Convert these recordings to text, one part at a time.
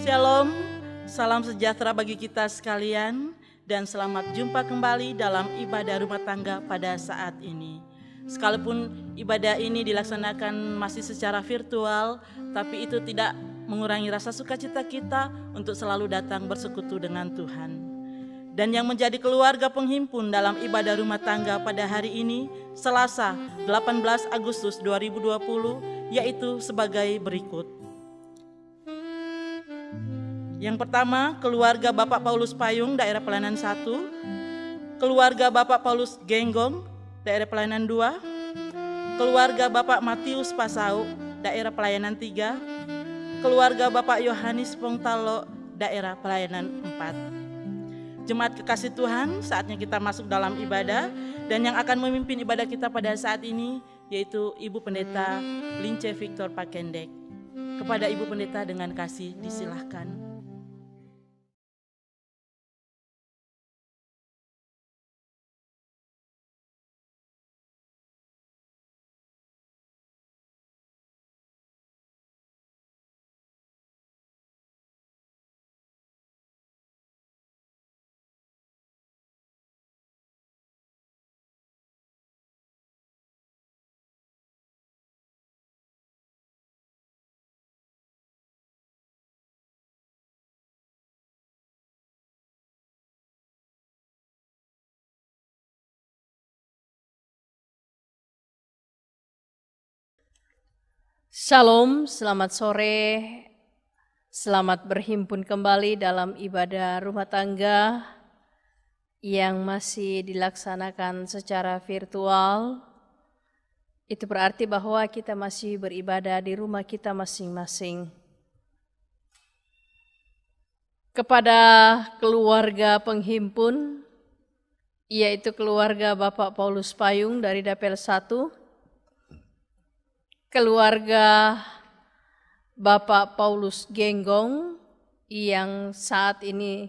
Shalom, salam sejahtera bagi kita sekalian dan selamat jumpa kembali dalam ibadah rumah tangga pada saat ini. Sekalipun ibadah ini dilaksanakan masih secara virtual, tapi itu tidak mengurangi rasa sukacita kita untuk selalu datang bersekutu dengan Tuhan. Dan yang menjadi keluarga penghimpun dalam ibadah rumah tangga pada hari ini, Selasa 18 Agustus 2020, yaitu sebagai berikut. Yang pertama, keluarga Bapak Paulus Payung, daerah pelayanan 1, keluarga Bapak Paulus Genggong, daerah pelayanan 2, keluarga Bapak Matius Pasau, daerah pelayanan 3, keluarga Bapak Yohanes Pongtalo, daerah pelayanan 4. Jemaat kekasih Tuhan, saatnya kita masuk dalam ibadah, dan yang akan memimpin ibadah kita pada saat ini yaitu Ibu Pendeta Lince Victor Pakendek. Kepada Ibu Pendeta dengan kasih disilahkan. Shalom, selamat sore, selamat berhimpun kembali dalam ibadah rumah tangga yang masih dilaksanakan secara virtual. Itu berarti bahwa kita masih beribadah di rumah kita masing-masing. Kepada keluarga penghimpun, yaitu keluarga Bapak Paulus Payung dari Dapel 1, keluarga Bapak Paulus Genggong yang saat ini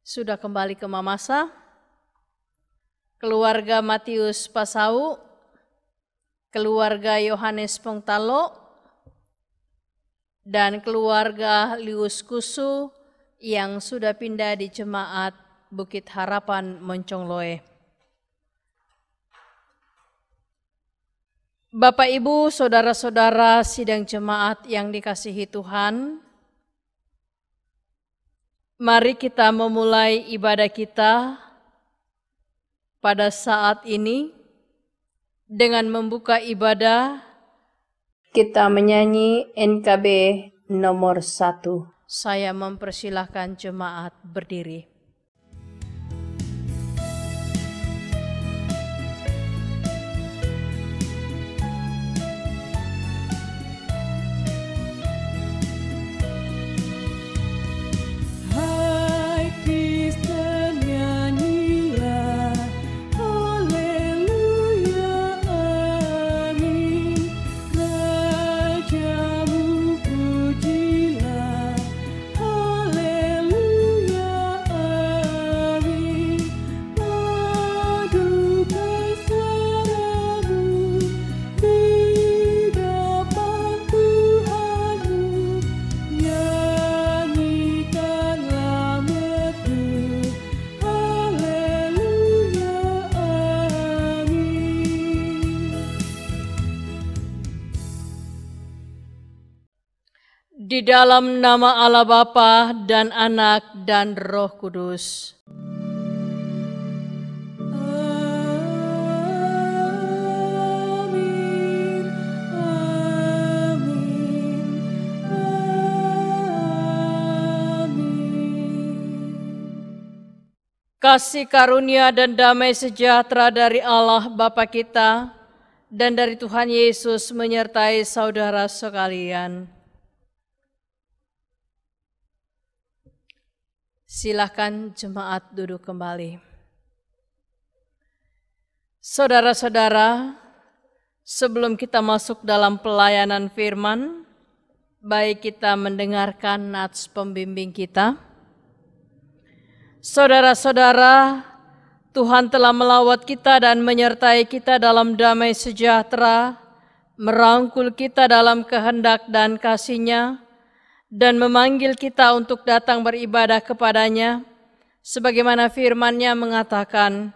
sudah kembali ke Mamasa, keluarga Matius Pasau, keluarga Yohanes Pongtalo, dan keluarga Lius Kusu yang sudah pindah di Jemaat Bukit Harapan Moncongloe. Bapak, Ibu, saudara-saudara sidang jemaat yang dikasihi Tuhan, mari kita memulai ibadah kita pada saat ini dengan membuka ibadah. Kita menyanyi NKB nomor 1. Saya mempersilahkan jemaat berdiri. Di dalam nama Allah Bapa dan Anak dan Roh Kudus. Amin. Amin. Amin. Kasih karunia dan damai sejahtera dari Allah Bapa kita dan dari Tuhan Yesus menyertai saudara sekalian. Silakan jemaat duduk kembali. Saudara-saudara, sebelum kita masuk dalam pelayanan firman, baik kita mendengarkan nats pembimbing kita. Saudara-saudara, Tuhan telah melawat kita dan menyertai kita dalam damai sejahtera merangkul kita dalam kehendak dan kasih-Nya, dan memanggil kita untuk datang beribadah kepada-Nya, sebagaimana firman-Nya mengatakan,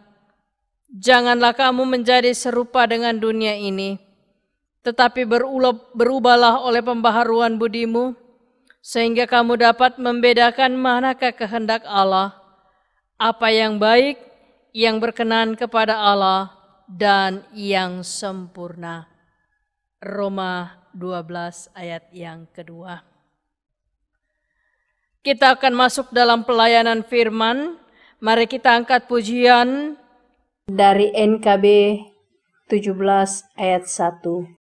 "Janganlah kamu menjadi serupa dengan dunia ini, tetapi berubahlah oleh pembaharuan budimu, sehingga kamu dapat membedakan manakah kehendak Allah, apa yang baik, yang berkenan kepada Allah, dan yang sempurna." Roma 12 ayat yang kedua. Kita akan masuk dalam pelayanan firman. Mari kita angkat pujian dari NKB 17 ayat 1.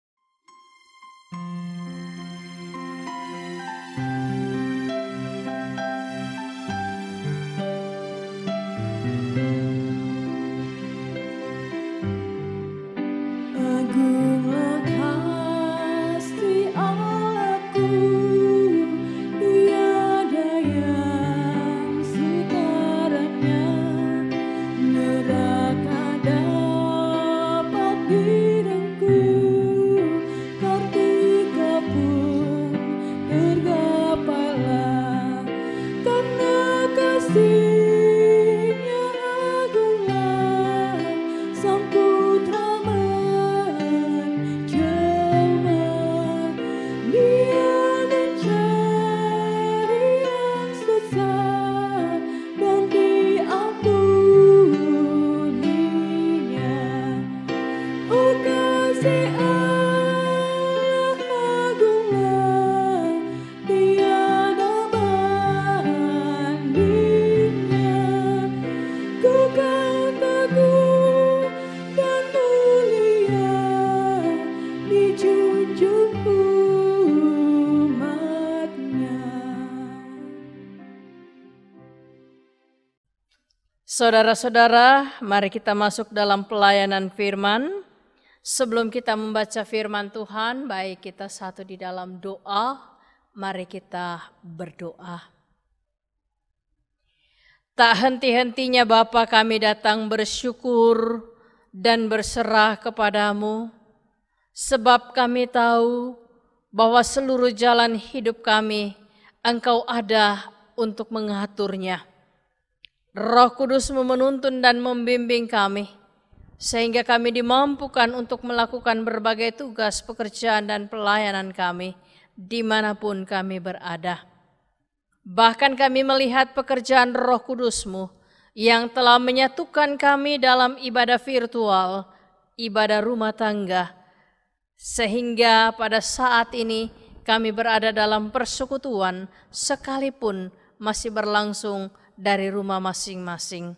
Saudara-saudara, mari kita masuk dalam pelayanan firman. Sebelum kita membaca firman Tuhan, baik kita satu di dalam doa, mari kita berdoa. Tak henti-hentinya Bapa, kami datang bersyukur dan berserah kepadamu, sebab kami tahu bahwa seluruh jalan hidup kami Engkau ada untuk mengaturnya. Roh Kudus menuntun dan membimbing kami, sehingga kami dimampukan untuk melakukan berbagai tugas, pekerjaan, dan pelayanan kami, dimanapun kami berada. Bahkan kami melihat pekerjaan Roh Kudus-Mu yang telah menyatukan kami dalam ibadah virtual, ibadah rumah tangga, sehingga pada saat ini kami berada dalam persekutuan sekalipun masih berlangsung dari rumah masing-masing.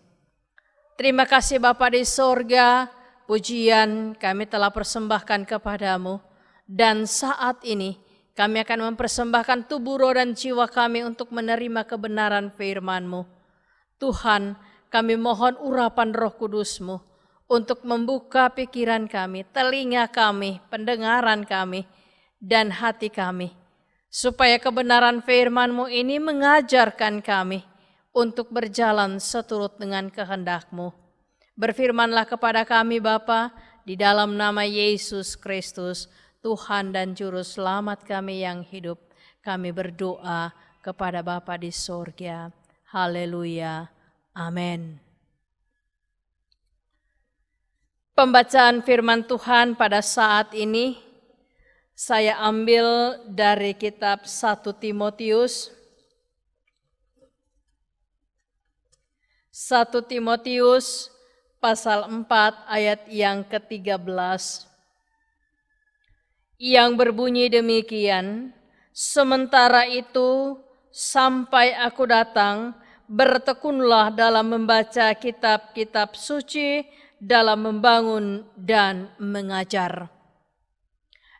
Terima kasih Bapa di sorga, pujian kami telah persembahkan kepadamu, dan saat ini kami akan mempersembahkan tubuh, roh, dan jiwa kami untuk menerima kebenaran firman-Mu. Tuhan, kami mohon urapan Roh Kudus-Mu untuk membuka pikiran kami, telinga kami, pendengaran kami, dan hati kami, supaya kebenaran firman-Mu ini mengajarkan kami untuk berjalan seturut dengan kehendak-Mu. Berfirmanlah kepada kami Bapa, di dalam nama Yesus Kristus, Tuhan dan Juru Selamat kami yang hidup, kami berdoa kepada Bapa di sorga. Haleluya. Amin. Pembacaan firman Tuhan pada saat ini saya ambil dari kitab 1 Timotius 1 Timotius pasal 4 ayat yang ke-13 yang berbunyi demikian, "Sementara itu sampai aku datang, bertekunlah dalam membaca kitab-kitab suci, dalam membangun dan mengajar."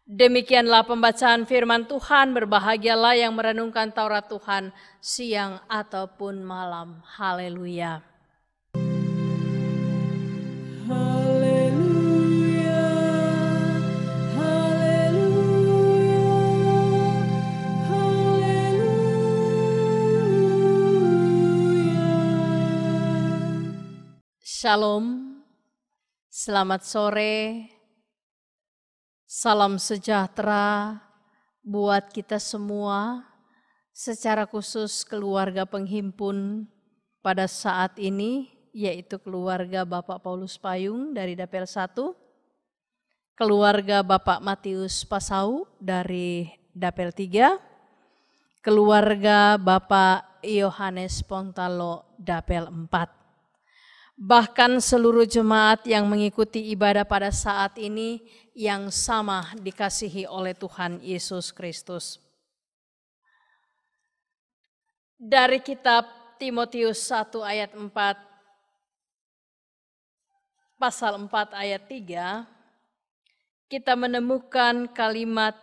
Demikianlah pembacaan firman Tuhan. Berbahagialah yang merenungkan Taurat Tuhan siang ataupun malam. Haleluya. Haleluya, haleluya, haleluya. Shalom, selamat sore. Salam sejahtera buat kita semua, secara khusus keluarga penghimpun pada saat ini, yaitu keluarga Bapak Paulus Payung dari Dapel 1, keluarga Bapak Matius Pasau dari Dapel 3, keluarga Bapak Yohanes Pontalo Dapel 4. Bahkan seluruh jemaat yang mengikuti ibadah pada saat ini yang sama dikasihi oleh Tuhan Yesus Kristus. Dari kitab Timotius 1 ayat 4, pasal 4 ayat 3, kita menemukan kalimat,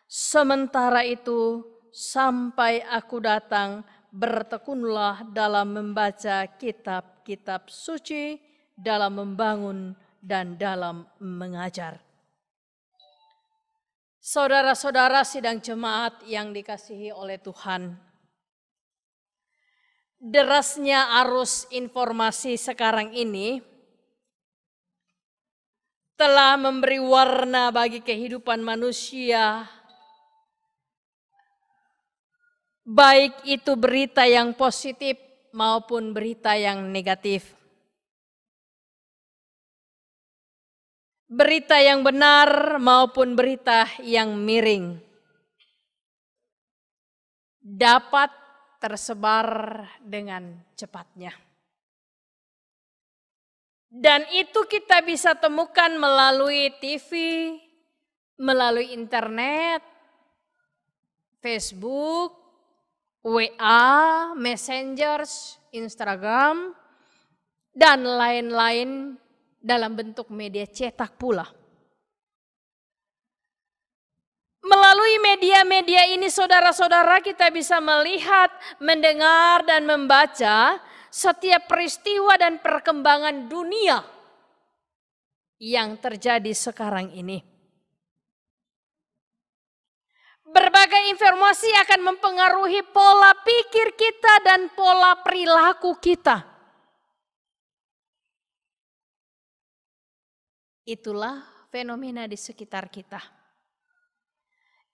sementara itu sampai aku datang, bertekunlah dalam membaca kitab-kitab suci, dalam membangun dan dalam mengajar. Saudara-saudara sidang jemaat yang dikasihi oleh Tuhan, derasnya arus informasi sekarang ini telah memberi warna bagi kehidupan manusia, baik itu berita yang positif maupun berita yang negatif. Berita yang benar maupun berita yang miring dapat tersebar dengan cepatnya. Dan itu kita bisa temukan melalui TV, melalui internet, Facebook, WA, Messenger, Instagram, dan lain-lain dalam bentuk media cetak pula. Melalui media-media ini saudara-saudara kita bisa melihat, mendengar, dan membaca setiap peristiwa dan perkembangan dunia yang terjadi sekarang ini. Berbagai informasi akan mempengaruhi pola pikir kita dan pola perilaku kita. Itulah fenomena di sekitar kita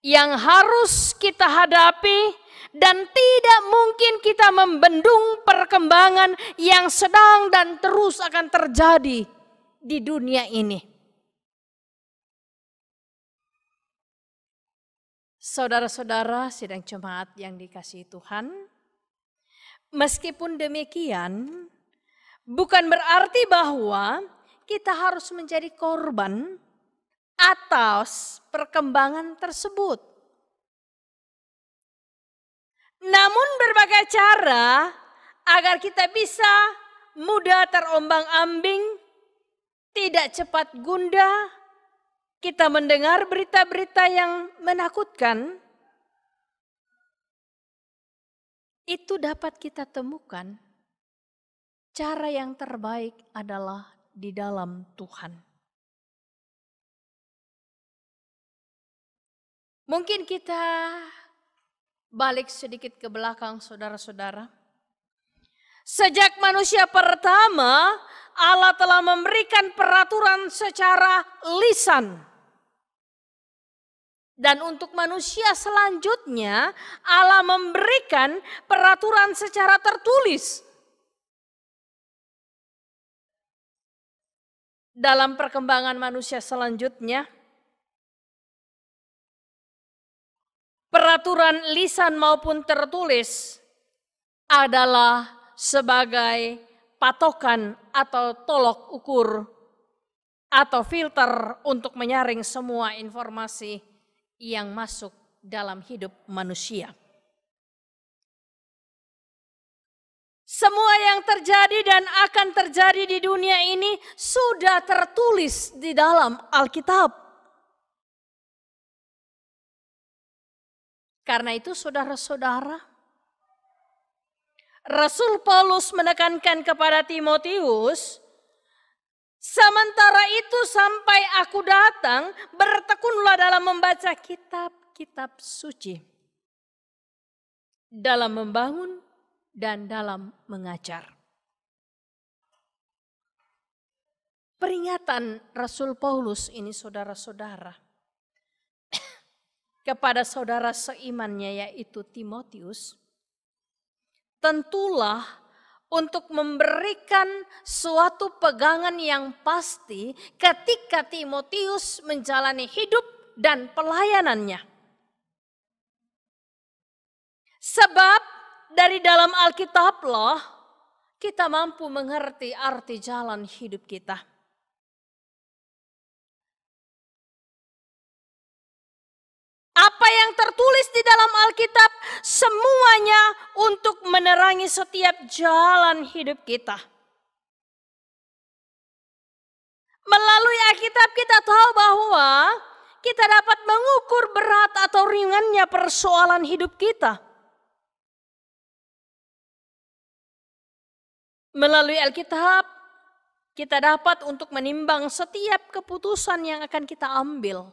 yang harus kita hadapi, dan tidak mungkin kita membendung perkembangan yang sedang dan terus akan terjadi di dunia ini. Saudara-saudara sidang jemaat yang dikasihi Tuhan, meskipun demikian bukan berarti bahwa kita harus menjadi korban atas perkembangan tersebut. Namun berbagai cara agar kita bisa mudah terombang-ambing, tidak cepat gundah, kita mendengar berita-berita yang menakutkan, itu dapat kita temukan. Cara yang terbaik adalah di dalam Tuhan. Mungkin kita balik sedikit ke belakang saudara-saudara. Sejak manusia pertama, Allah telah memberikan peraturan secara lisan. Dan untuk manusia selanjutnya, Allah memberikan peraturan secara tertulis. Dalam perkembangan manusia selanjutnya, peraturan lisan maupun tertulis adalah sebagai patokan atau tolok ukur atau filter untuk menyaring semua informasi yang masuk dalam hidup manusia. Semua yang terjadi dan akan terjadi di dunia ini sudah tertulis di dalam Alkitab. Karena itu saudara-saudara, Rasul Paulus menekankan kepada Timotius, sementara itu sampai aku datang, bertekunlah dalam membaca kitab-kitab suci, dalam membangun dan dalam mengajar. Peringatan Rasul Paulus ini saudara-saudara kepada saudara seimannya yaitu Timotius, tentulah untuk memberikan suatu pegangan yang pasti ketika Timotius menjalani hidup dan pelayanannya. Sebab dari dalam Alkitablah kita mampu mengerti arti jalan hidup kita. Apa yang tertulis di dalam Alkitab semuanya untuk menerangi setiap jalan hidup kita. Melalui Alkitab kita tahu bahwa kita dapat mengukur berat atau ringannya persoalan hidup kita. Melalui Alkitab kita dapat untuk menimbang setiap keputusan yang akan kita ambil.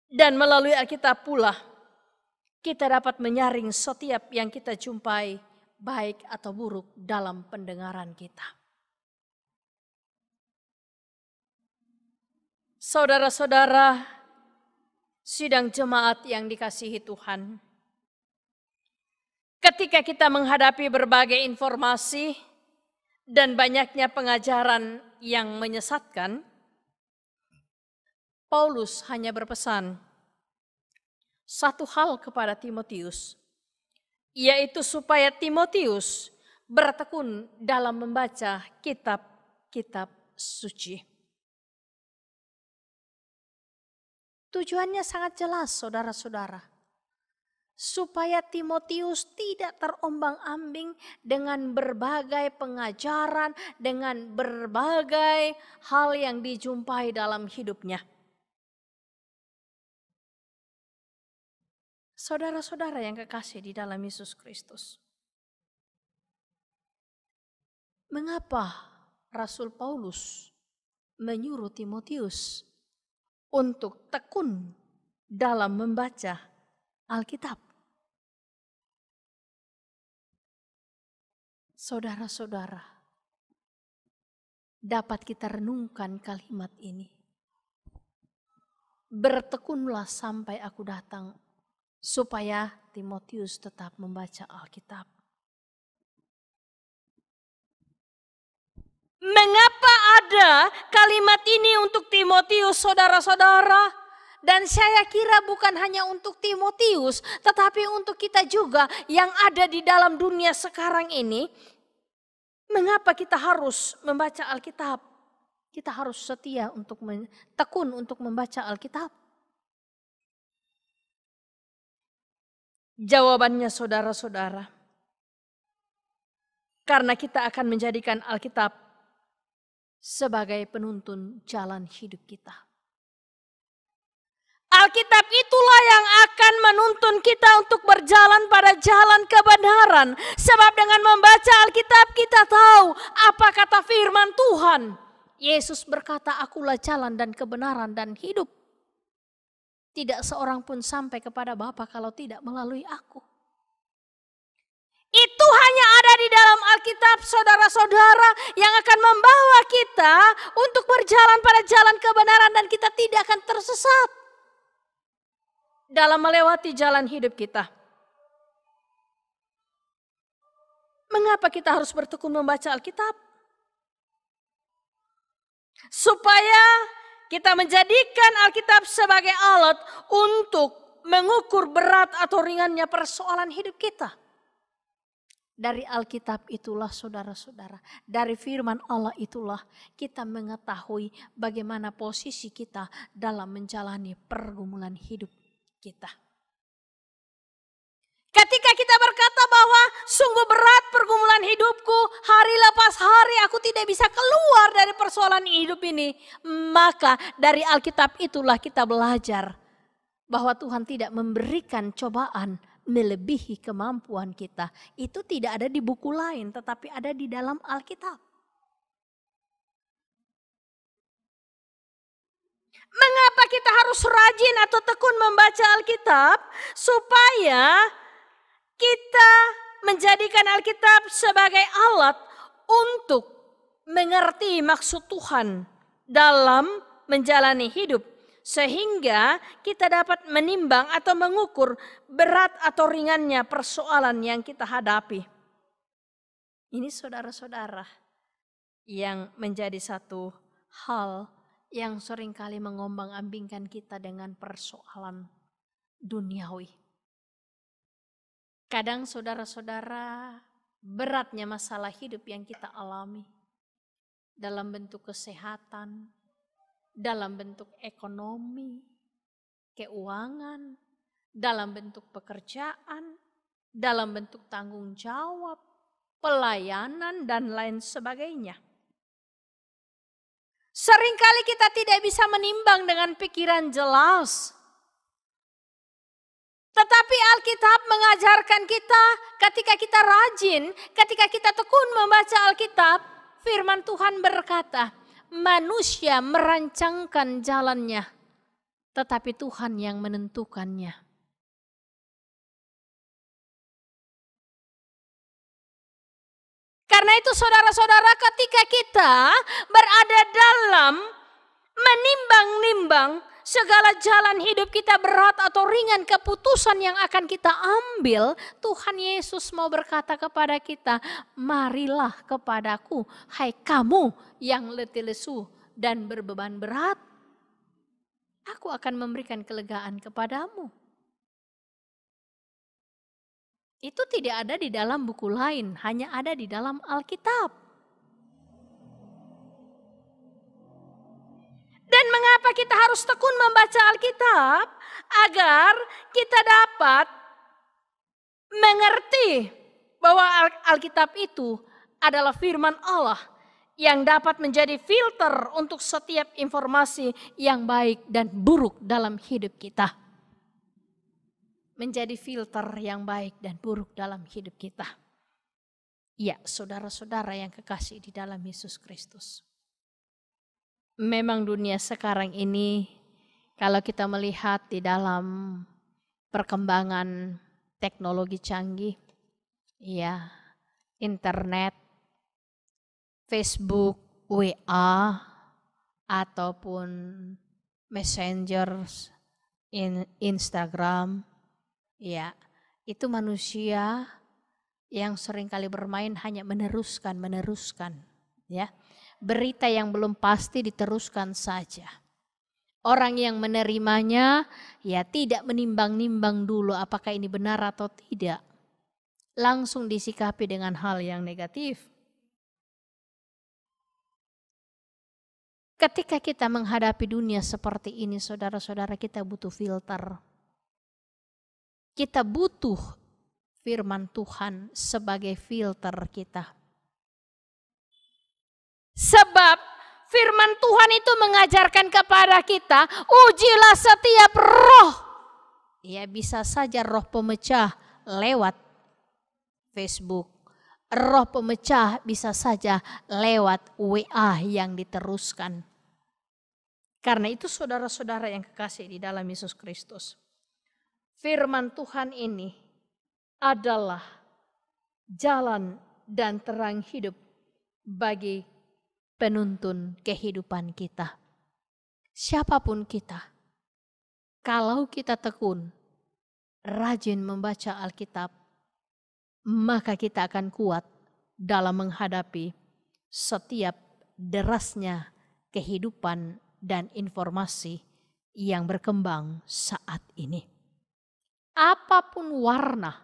Dan melalui Alkitab pula kita dapat menyaring setiap yang kita jumpai baik atau buruk dalam pendengaran kita. Saudara-saudara, sidang jemaat yang dikasihi Tuhan. Ketika kita menghadapi berbagai informasi dan banyaknya pengajaran yang menyesatkan, Paulus hanya berpesan satu hal kepada Timotius, yaitu supaya Timotius bertekun dalam membaca kitab-kitab suci. Tujuannya sangat jelas, saudara-saudara. Supaya Timotius tidak terombang-ambing dengan berbagai pengajaran, dengan berbagai hal yang dijumpai dalam hidupnya. Saudara-saudara yang kekasih di dalam Yesus Kristus. Mengapa Rasul Paulus menyuruh Timotius untuk tekun dalam membaca Alkitab? Saudara-saudara, dapat kita renungkan kalimat ini. Bertekunlah sampai aku datang, supaya Timotius tetap membaca Alkitab. Mengapa ada kalimat ini untuk Timotius, saudara-saudara? Dan saya kira bukan hanya untuk Timotius, tetapi untuk kita juga yang ada di dalam dunia sekarang ini. Mengapa kita harus membaca Alkitab? Kita harus setia untuk tekun untuk membaca Alkitab. Jawabannya saudara-saudara, karena kita akan menjadikan Alkitab sebagai penuntun jalan hidup kita. Alkitab itulah yang akan menuntun kita untuk berjalan pada jalan kebenaran. Sebab dengan membaca Alkitab kita tahu apa kata firman Tuhan. Yesus berkata, akulah jalan dan kebenaran dan hidup. Tidak seorang pun sampai kepada Bapa kalau tidak melalui aku. Itu hanya ada di dalam Alkitab, saudara-saudara, yang akan membawa kita untuk berjalan pada jalan kebenaran dan kita tidak akan tersesat dalam melewati jalan hidup kita. Mengapa kita harus bertekun membaca Alkitab? Supaya kita menjadikan Alkitab sebagai alat untuk mengukur berat atau ringannya persoalan hidup kita. Dari Alkitab itulah saudara-saudara, dari firman Allah itulah kita mengetahui bagaimana posisi kita dalam menjalani pergumulan hidup kita. Ketika kita berkata bahwa sungguh berat pergumulan hidupku, hari lepas hari aku tidak bisa keluar dari persoalan hidup ini. Maka dari Alkitab itulah kita belajar bahwa Tuhan tidak memberikan cobaan melebihi kemampuan kita. Itu tidak ada di buku lain tetapi ada di dalam Alkitab. Mengapa kita harus rajin atau tekun membaca Alkitab? Supaya kita menjadikan Alkitab sebagai alat untuk mengerti maksud Tuhan dalam menjalani hidup. sehingga kita dapat menimbang atau mengukur berat atau ringannya persoalan yang kita hadapi. Ini saudara-saudara yang menjadi satu hal yang seringkali mengombang-ambingkan kita dengan persoalan duniawi. Kadang saudara-saudara, beratnya masalah hidup yang kita alami dalam bentuk kesehatan, dalam bentuk ekonomi, keuangan, dalam bentuk pekerjaan, dalam bentuk tanggung jawab, pelayanan, dan lain sebagainya. Seringkali kita tidak bisa menimbang dengan pikiran jelas. Tetapi Alkitab mengajarkan kita ketika kita rajin, ketika kita tekun membaca Alkitab, firman Tuhan berkata, manusia merancangkan jalannya, tetapi Tuhan yang menentukannya. Karena itu saudara-saudara, ketika kita berada dalam menimbang-nimbang segala jalan hidup kita berat atau ringan, keputusan yang akan kita ambil, Tuhan Yesus mau berkata kepada kita, marilah kepadaku, hai kamu yang letih lesu dan berbeban berat. Aku akan memberikan kelegaan kepadamu. Itu tidak ada di dalam buku lain, hanya ada di dalam Alkitab. Dan mengapa kita harus tekun membaca Alkitab? Agar kita dapat mengerti bahwa Alkitab itu adalah firman Allah yang dapat menjadi filter untuk setiap informasi yang baik dan buruk dalam hidup kita. Menjadi filter yang baik dan buruk dalam hidup kita. Ya, saudara-saudara yang kekasih di dalam Yesus Kristus. Memang dunia sekarang ini, kalau kita melihat di dalam perkembangan teknologi canggih, ya, internet, Facebook, WA, ataupun Messenger, Instagram, ya, itu manusia yang seringkali bermain hanya meneruskan, ya. Berita yang belum pasti diteruskan saja. Orang yang menerimanya ya tidak menimbang-nimbang dulu apakah ini benar atau tidak. Langsung disikapi dengan hal yang negatif. Ketika kita menghadapi dunia seperti ini, saudara-saudara, kita butuh filter. Kita butuh firman Tuhan sebagai filter kita. Sebab firman Tuhan itu mengajarkan kepada kita, ujilah setiap roh. Ya, bisa saja roh pemecah lewat Facebook. Roh pemecah bisa saja lewat WA yang diteruskan. Karena itu saudara-saudara yang kekasih di dalam Yesus Kristus, firman Tuhan ini adalah jalan dan terang hidup bagi penuntun kehidupan kita. Siapapun kita, kalau kita tekun, rajin membaca Alkitab, maka kita akan kuat dalam menghadapi setiap derasnya kehidupan dan informasi yang berkembang saat ini. Apapun warna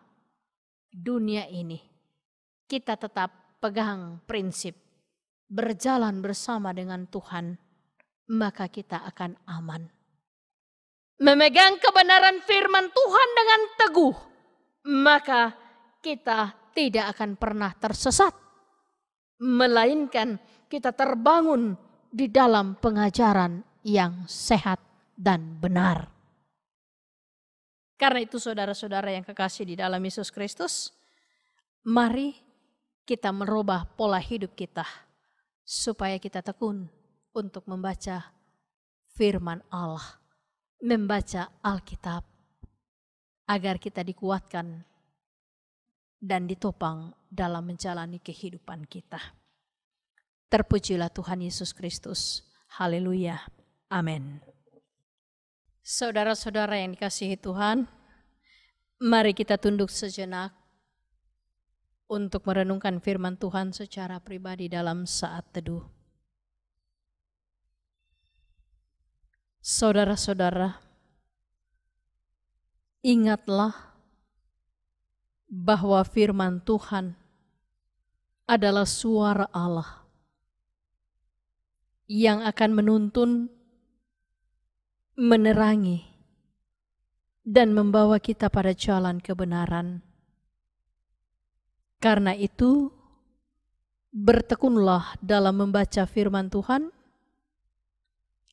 dunia ini, kita tetap pegang prinsip berjalan bersama dengan Tuhan, maka kita akan aman. Memegang kebenaran firman Tuhan dengan teguh, maka kita tidak akan pernah tersesat. Melainkan kita terbangun di dalam pengajaran yang sehat dan benar. Karena itu saudara-saudara yang kekasih di dalam Yesus Kristus, mari kita merubah pola hidup kita supaya kita tekun untuk membaca firman Allah, membaca Alkitab, agar kita dikuatkan dan ditopang dalam menjalani kehidupan kita. Terpujilah Tuhan Yesus Kristus. Haleluya. Amin. Saudara-saudara yang dikasihi Tuhan, mari kita tunduk sejenak untuk merenungkan firman Tuhan secara pribadi dalam saat teduh. Saudara-saudara, ingatlah bahwa firman Tuhan adalah suara Allah yang akan menuntun, menerangi, dan membawa kita pada jalan kebenaran. Karena itu, bertekunlah dalam membaca firman Tuhan,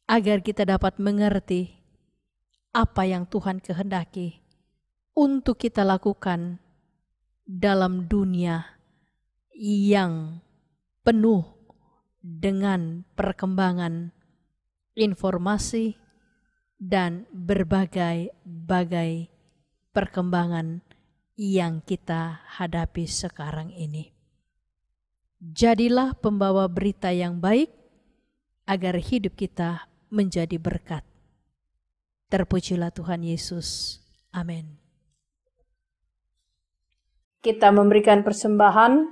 agar kita dapat mengerti apa yang Tuhan kehendaki untuk kita lakukan dalam dunia yang penuh dengan perkembangan informasi dan berbagai-bagai perkembangan yang kita hadapi sekarang ini. Jadilah pembawa berita yang baik agar hidup kita menjadi berkat. Terpujilah Tuhan Yesus. Amin. Kita memberikan persembahan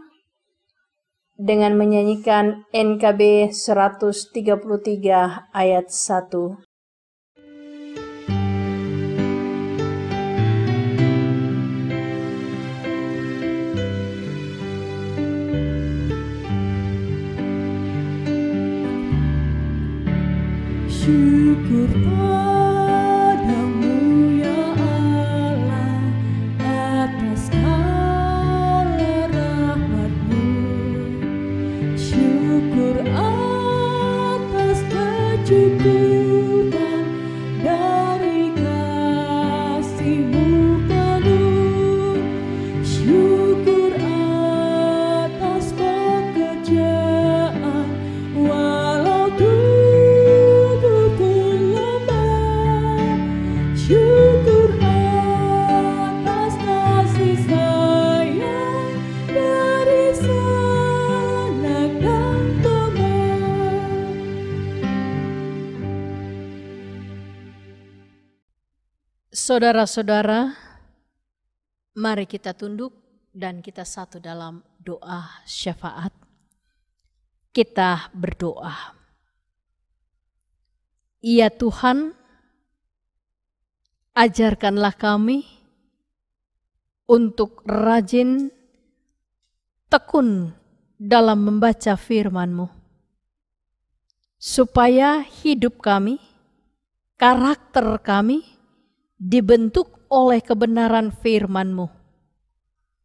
dengan menyanyikan NKB 133 ayat 1. Syukur padamu ya Allah atas segala rahmat-Mu. Syukur atas kecukupan dari kasih-Mu penuh. Syukur atas pekerjaan walau syukur atas kasih sayang dari sanak dan teman. Saudara-saudara, mari kita tunduk dan kita satu dalam doa syafaat. Kita berdoa. Ya Tuhan, ajarkanlah kami untuk rajin, tekun dalam membaca firman-Mu, supaya hidup kami, karakter kami dibentuk oleh kebenaran firman-Mu,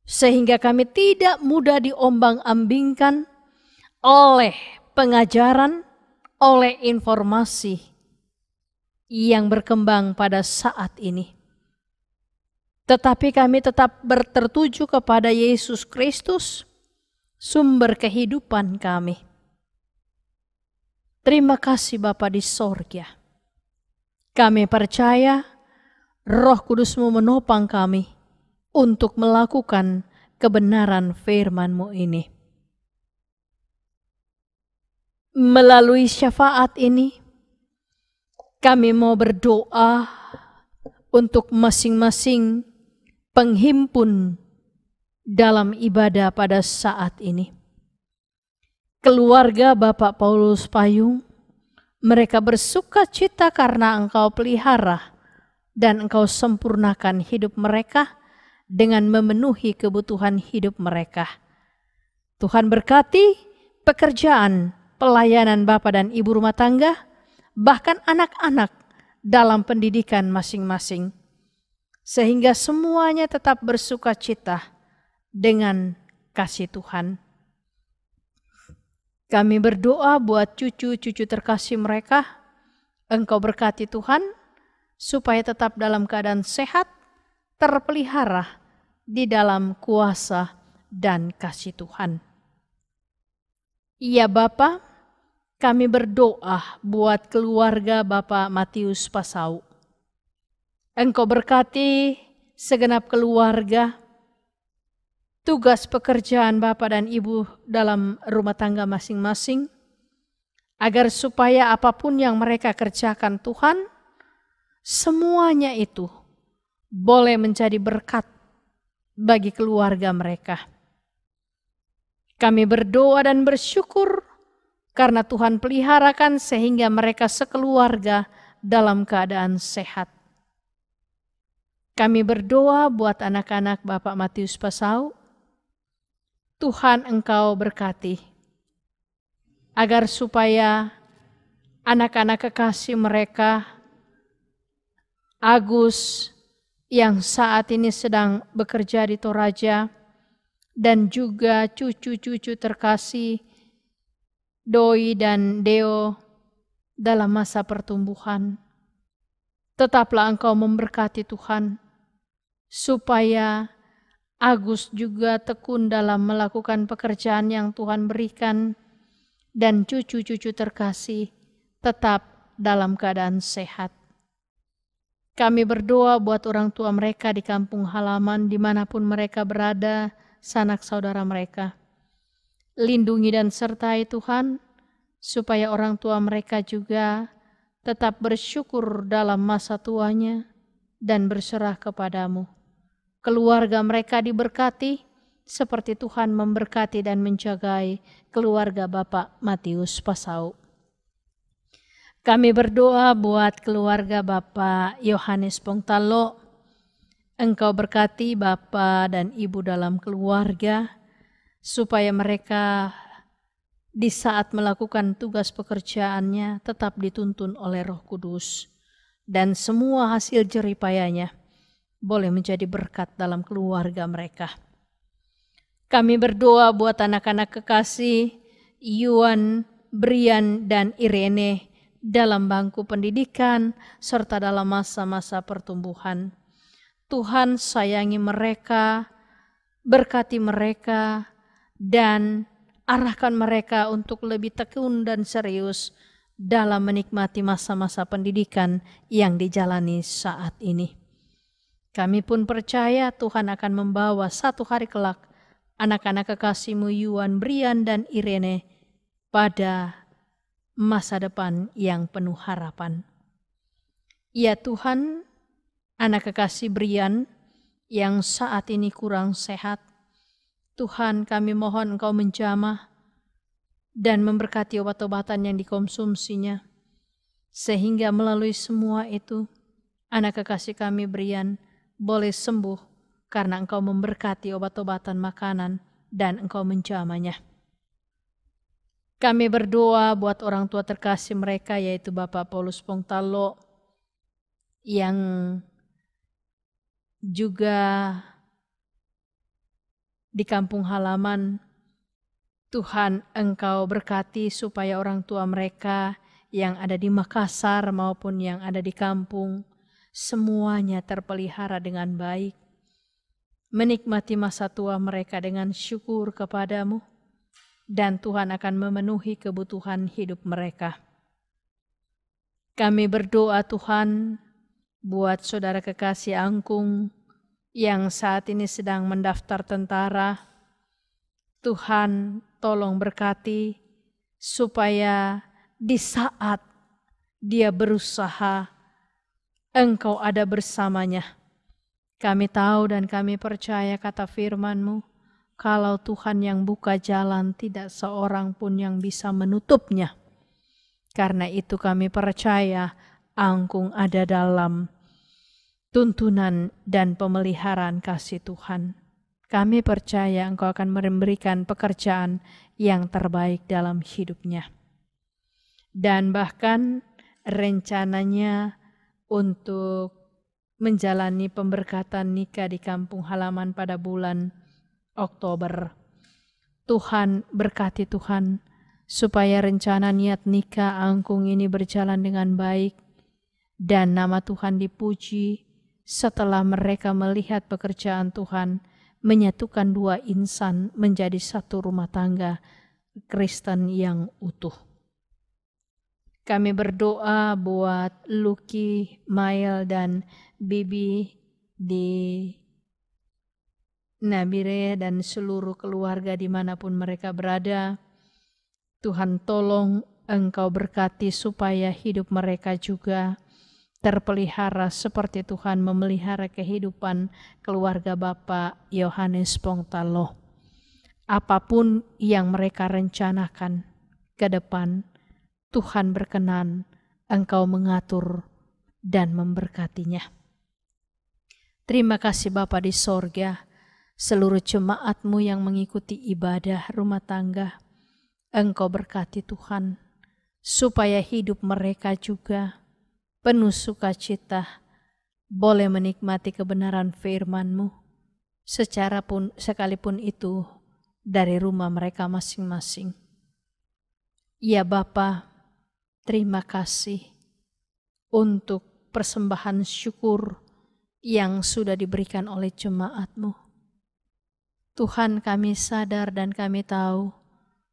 sehingga kami tidak mudah diombang-ambingkan oleh pengajaran, oleh informasi yang berkembang pada saat ini. Tetapi kami tetap tertuju kepada Yesus Kristus, sumber kehidupan kami. Terima kasih Bapa di sorga. Kami percaya Roh Kudus-Mu menopang kami untuk melakukan kebenaran firman-Mu ini. Melalui syafaat ini, kami mau berdoa untuk masing-masing penghimpun dalam ibadah pada saat ini. Keluarga Bapak Paulus Payung, mereka bersuka cita karena Engkau pelihara dan Engkau sempurnakan hidup mereka dengan memenuhi kebutuhan hidup mereka. Tuhan berkati pekerjaan, pelayanan Bapak dan Ibu rumah tangga, bahkan anak-anak dalam pendidikan masing-masing, sehingga semuanya tetap bersuka cita dengan kasih Tuhan. Kami berdoa buat cucu-cucu terkasih mereka, Engkau berkati Tuhan, supaya tetap dalam keadaan sehat, terpelihara di dalam kuasa dan kasih Tuhan. Ya Bapa, kami berdoa buat keluarga Bapak Matius Pasau. Engkau berkati segenap keluarga, tugas pekerjaan Bapak dan Ibu dalam rumah tangga masing-masing, agar supaya apapun yang mereka kerjakan Tuhan, semuanya itu boleh menjadi berkat bagi keluarga mereka. Kami berdoa dan bersyukur karena Tuhan peliharakan sehingga mereka sekeluarga dalam keadaan sehat. Kami berdoa buat anak-anak Bapak Matius Pasau. Tuhan Engkau berkati agar supaya anak-anak kekasih mereka, Agus yang saat ini sedang bekerja di Toraja, dan juga cucu-cucu terkasih Doi dan Deo dalam masa pertumbuhan. Tetaplah Engkau memberkati Tuhan, supaya Agus juga tekun dalam melakukan pekerjaan yang Tuhan berikan, dan cucu-cucu terkasih tetap dalam keadaan sehat. Kami berdoa buat orang tua mereka di kampung halaman dimanapun mereka berada, sanak saudara mereka. Lindungi dan sertai Tuhan, supaya orang tua mereka juga tetap bersyukur dalam masa tuanya dan berserah kepadamu. Keluarga mereka diberkati, seperti Tuhan memberkati dan menjagai keluarga Bapak Matius Pasau. Kami berdoa buat keluarga Bapak Yohanes Pongtalo. Engkau berkati Bapak dan Ibu dalam keluarga, supaya mereka di saat melakukan tugas pekerjaannya tetap dituntun oleh Roh Kudus, dan semua hasil jeripayanya boleh menjadi berkat dalam keluarga mereka. Kami berdoa buat anak-anak kekasih Yuan, Brian, dan Irene dalam bangku pendidikan serta dalam masa-masa pertumbuhan. Tuhan sayangi mereka, berkati mereka, dan arahkan mereka untuk lebih tekun dan serius dalam menikmati masa-masa pendidikan yang dijalani saat ini. Kami pun percaya Tuhan akan membawa satu hari kelak anak-anak kekasih-Mu Yuan, Brian, dan Irene pada masa depan yang penuh harapan. Ya Tuhan, anak kekasih Brian yang saat ini kurang sehat, Tuhan kami mohon Engkau menjamah dan memberkati obat-obatan yang dikonsumsinya, sehingga melalui semua itu anak kekasih kami Brian boleh sembuh karena Engkau memberkati obat-obatan makanan dan Engkau menjamahnya. Kami berdoa buat orang tua terkasih mereka, yaitu Bapak Paulus Pongtalo yang juga di kampung halaman. Tuhan Engkau berkati supaya orang tua mereka yang ada di Makassar maupun yang ada di kampung, semuanya terpelihara dengan baik, menikmati masa tua mereka dengan syukur kepadamu, dan Tuhan akan memenuhi kebutuhan hidup mereka. Kami berdoa Tuhan buat saudara kekasih Angkung yang saat ini sedang mendaftar tentara. Tuhan tolong berkati supaya di saat dia berusaha, Engkau ada bersamanya. Kami tahu dan kami percaya kata firman-Mu, kalau Tuhan yang buka jalan, tidak seorang pun yang bisa menutupnya. Karena itu kami percaya Angkung ada dalam tuntunan dan pemeliharaan kasih Tuhan. Kami percaya Engkau akan memberikan pekerjaan yang terbaik dalam hidupnya. Dan bahkan rencananya untuk menjalani pemberkatan nikah di kampung halaman pada bulan Oktober. Tuhan berkati Tuhan, supaya rencana niat nikah Angkung ini berjalan dengan baik, dan nama Tuhan dipuji setelah mereka melihat pekerjaan Tuhan menyatukan dua insan menjadi satu rumah tangga Kristen yang utuh. Kami berdoa buat Lucky, Mael, dan Bibi di Nabire dan seluruh keluarga dimanapun mereka berada. Tuhan tolong Engkau berkati supaya hidup mereka juga terpelihara seperti Tuhan memelihara kehidupan keluarga Bapak Yohanes Pongtalo. Apapun yang mereka rencanakan ke depan, Tuhan berkenan Engkau mengatur dan memberkatinya. Terima kasih Bapa di sorga, seluruh jemaat-Mu yang mengikuti ibadah rumah tangga, Engkau berkati Tuhan, supaya hidup mereka juga penuh sukacita, boleh menikmati kebenaran firman-Mu, sekalipun itu dari rumah mereka masing-masing. Ya Bapa, terima kasih untuk persembahan syukur yang sudah diberikan oleh jemaat-Mu. Tuhan, kami sadar dan kami tahu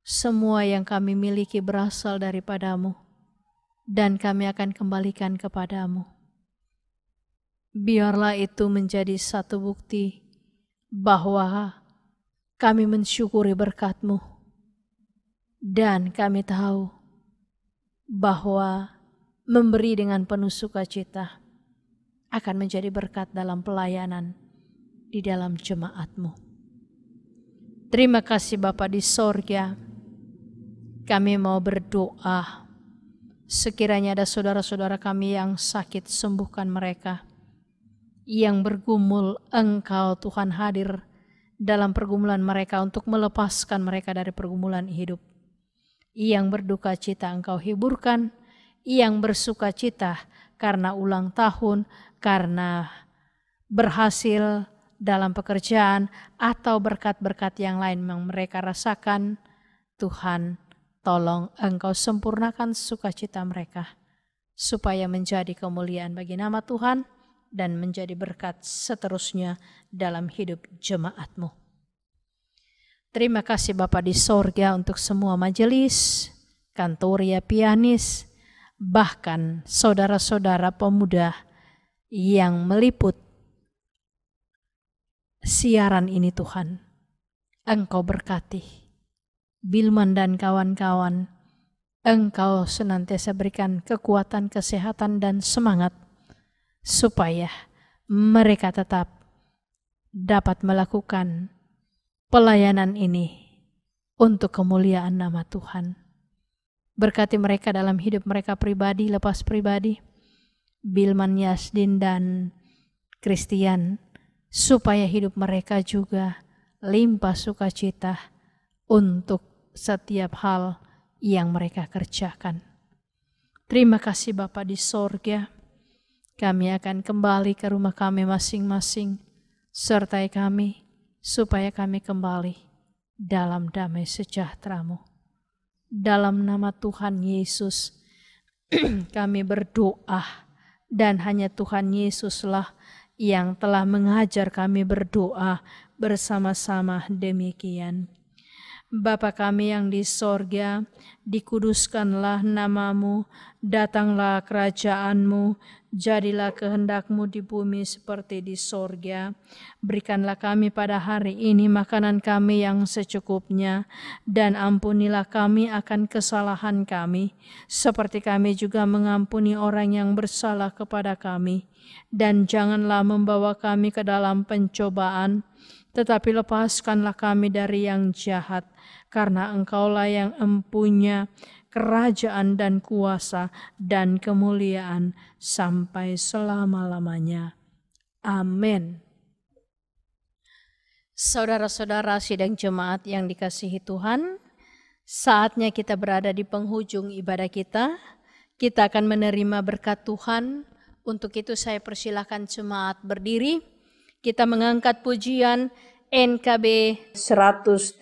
semua yang kami miliki berasal daripada-Mu, dan kami akan kembalikan kepada-Mu. Biarlah itu menjadi satu bukti bahwa kami mensyukuri berkat-Mu, dan kami tahu bahwa memberi dengan penuh sukacita akan menjadi berkat dalam pelayanan di dalam jemaat-Mu. Terima kasih Bapa di sorga, kami mau berdoa. Sekiranya ada saudara-saudara kami yang sakit, sembuhkan mereka. Yang bergumul, Engkau Tuhan hadir dalam pergumulan mereka untuk melepaskan mereka dari pergumulan hidup. Yang berduka cita Engkau hiburkan, yang bersuka cita karena ulang tahun, karena berhasil dalam pekerjaan, atau berkat-berkat yang lain yang mereka rasakan, Tuhan, tolong Engkau sempurnakan sukacita mereka, supaya menjadi kemuliaan bagi nama Tuhan dan menjadi berkat seterusnya dalam hidup jemaat-Mu. Terima kasih Bapa di sorga untuk semua majelis, kantoria pianis, bahkan saudara-saudara pemuda yang meliput siaran ini Tuhan. Engkau berkati Bilman dan kawan-kawan, Engkau senantiasa berikan kekuatan, kesehatan, dan semangat supaya mereka tetap dapat melakukan pelayanan ini untuk kemuliaan nama Tuhan. Berkati mereka dalam hidup mereka pribadi, lepas pribadi, Bilman, Yasdin, dan Christian, supaya hidup mereka juga limpah sukacita untuk setiap hal yang mereka kerjakan. Terima kasih Bapa di sorga. Kami akan kembali ke rumah kami masing-masing. Sertai kami supaya kami kembali dalam damai sejahtera-Mu. Dalam nama Tuhan Yesus kami berdoa, dan hanya Tuhan Yesuslah yang telah mengajar kami berdoa bersama-sama demikian. Bapa kami yang di sorga, dikuduskanlah nama-Mu, datanglah kerajaan-Mu, jadilah kehendak-Mu di bumi seperti di sorga. Berikanlah kami pada hari ini makanan kami yang secukupnya, dan ampunilah kami akan kesalahan kami, seperti kami juga mengampuni orang yang bersalah kepada kami. Dan janganlah membawa kami ke dalam pencobaan, tetapi lepaskanlah kami dari yang jahat, karena Engkaulah yang empunya kerajaan dan kuasa dan kemuliaan sampai selama-lamanya. Amin. Saudara-saudara sidang jemaat yang dikasihi Tuhan, saatnya kita berada di penghujung ibadah kita. Kita akan menerima berkat Tuhan. Untuk itu saya persilakan jemaat berdiri. Kita mengangkat pujian NKB 130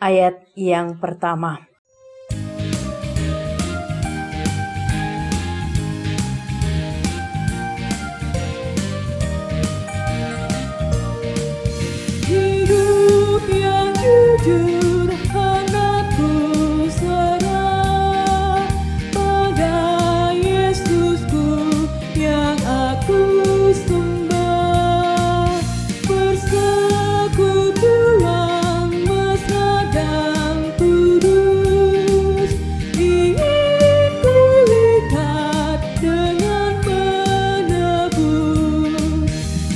ayat yang pertama. Hidup yang jujur hangatku serah pada Yesusku yang aku sembah. Persekutuan mesra dan kudus ingin kulihat dengan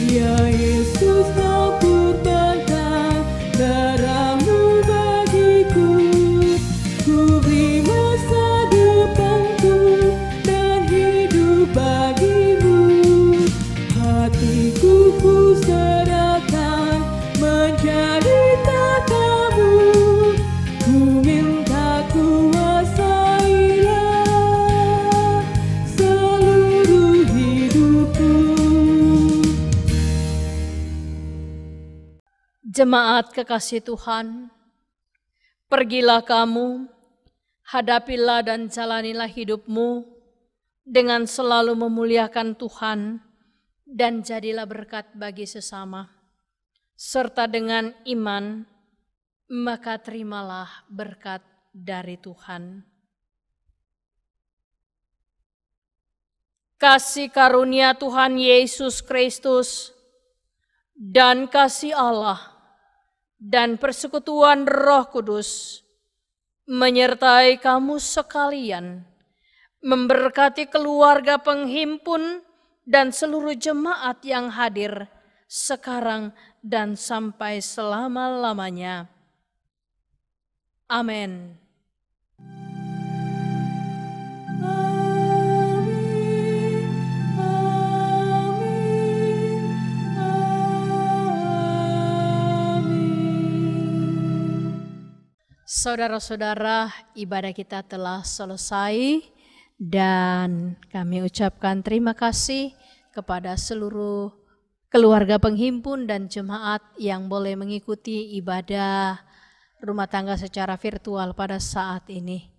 Ya Yesus, kau korbankan darah-Mu bagiku. Ku beri masa depanku dan hidup bagi-Mu. Hatiku ku serahkan menjadi tata-Mu. Ku minta kuasailah seluruh hidupku. Jemaat kekasih Tuhan, pergilah kamu, hadapilah dan jalanilah hidupmu dengan selalu memuliakan Tuhan dan jadilah berkat bagi sesama. Serta dengan iman, maka terimalah berkat dari Tuhan. Kasih karunia Tuhan Yesus Kristus dan kasih Allah dan persekutuan Roh Kudus menyertai kamu sekalian, memberkati keluarga penghimpun dan seluruh jemaat yang hadir sekarang dan sampai selama-lamanya. Amin. Saudara-saudara, ibadah kita telah selesai dan kami ucapkan terima kasih kepada seluruh keluarga penghimpun dan jemaat yang boleh mengikuti ibadah rumah tangga secara virtual pada saat ini.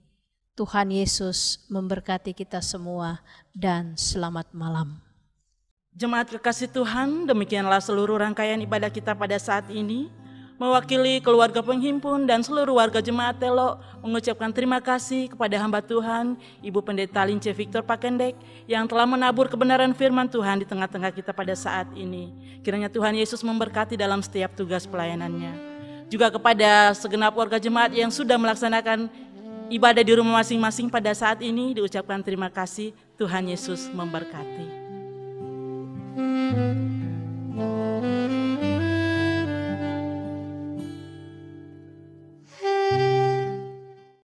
Tuhan Yesus memberkati kita semua dan selamat malam. Jemaat kekasih Tuhan, demikianlah seluruh rangkaian ibadah kita pada saat ini. Mewakili keluarga penghimpun dan seluruh warga jemaat Telo mengucapkan terima kasih kepada hamba Tuhan, Ibu Pendeta Lince Victor Pakendek yang telah menabur kebenaran firman Tuhan di tengah-tengah kita pada saat ini. Kiranya Tuhan Yesus memberkati dalam setiap tugas pelayanannya. Juga kepada segenap warga jemaat yang sudah melaksanakan ibadah di rumah masing-masing pada saat ini diucapkan terima kasih. Tuhan Yesus memberkati.